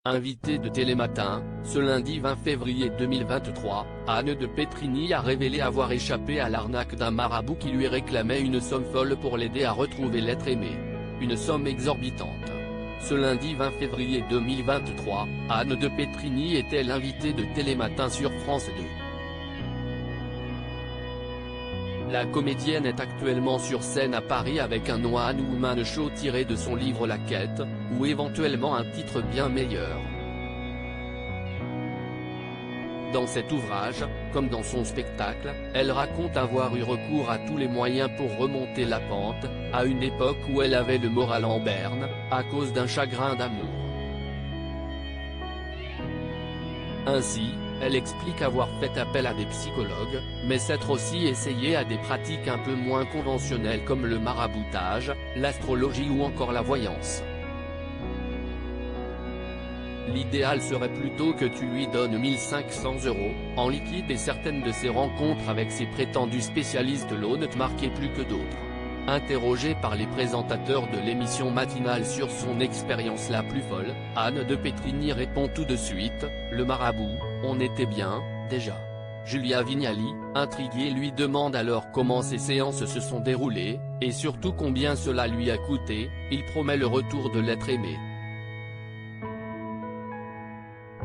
Invitée de Télématin, ce lundi 20 février 2023, Anne de Pétrigny a révélé avoir échappé à l'arnaque d'un marabout qui lui réclamait une somme folle pour l'aider à retrouver l'être aimé. Une somme exorbitante. Ce lundi 20 février 2023, Anne de Pétrigny était l'invitée de Télématin sur France 2. La comédienne est actuellement sur scène à Paris avec un one woman show tiré de son livre La Quête, ou éventuellement un titre bien meilleur. Dans cet ouvrage, comme dans son spectacle, elle raconte avoir eu recours à tous les moyens pour remonter la pente, à une époque où elle avait le moral en berne, à cause d'un chagrin d'amour. Ainsi, elle explique avoir fait appel à des psychologues, mais s'être aussi essayée à des pratiques un peu moins conventionnelles comme le maraboutage, l'astrologie ou encore la voyance. L'idéal serait plutôt que tu lui donnes 1500 € en liquide et certaines de ses rencontres avec ses prétendus spécialistes l'ont marqué plus que d'autres. Interrogée par les présentateurs de l'émission matinale sur son expérience la plus folle, Anne de Pétrigny répond tout de suite, le marabout, on était bien, déjà. Julia Vignali, intriguée lui demande alors comment ces séances se sont déroulées, et surtout combien cela lui a coûté. Il promet le retour de l'être aimé.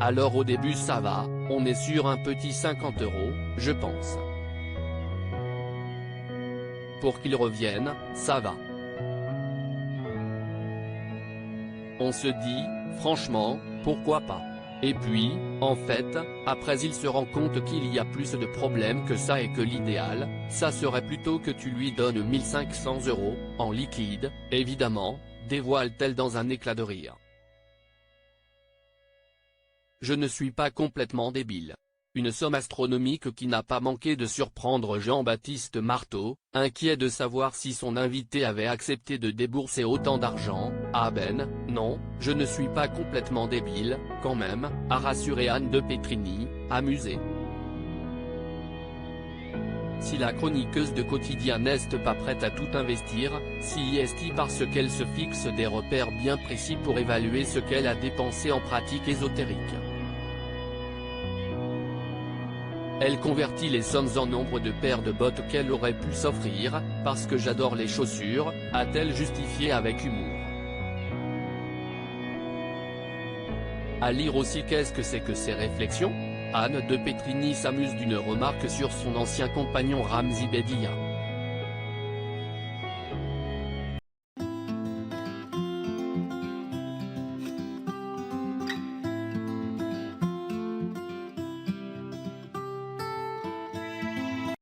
Alors au début ça va, on est sur un petit 50 €, je pense. Pour qu'il revienne, ça va. On se dit, franchement, pourquoi pas. Et puis, en fait, après il se rend compte qu'il y a plus de problèmes que ça et que l'idéal, ça serait plutôt que tu lui donnes 1500 € en liquide, évidemment, dévoile-t-elle dans un éclat de rire. Je ne suis pas complètement débile. Une somme astronomique qui n'a pas manqué de surprendre Jean-Baptiste Marteau, inquiet de savoir si son invité avait accepté de débourser autant d'argent. Ah ben, non, je ne suis pas complètement débile, quand même, a rassuré Anne de Pétrigny, amusée. Si la chroniqueuse de quotidien n'est pas prête à tout investir, si est parce qu'elle se fixe des repères bien précis pour évaluer ce qu'elle a dépensé en pratique ésotérique. Elle convertit les sommes en nombre de paires de bottes qu'elle aurait pu s'offrir, parce que j'adore les chaussures, a-t-elle justifié avec humour. À lire aussi qu'est-ce que c'est que ces réflexions ? Anne de Pétrigny s'amuse d'une remarque sur son ancien compagnon Ramzi Bedia.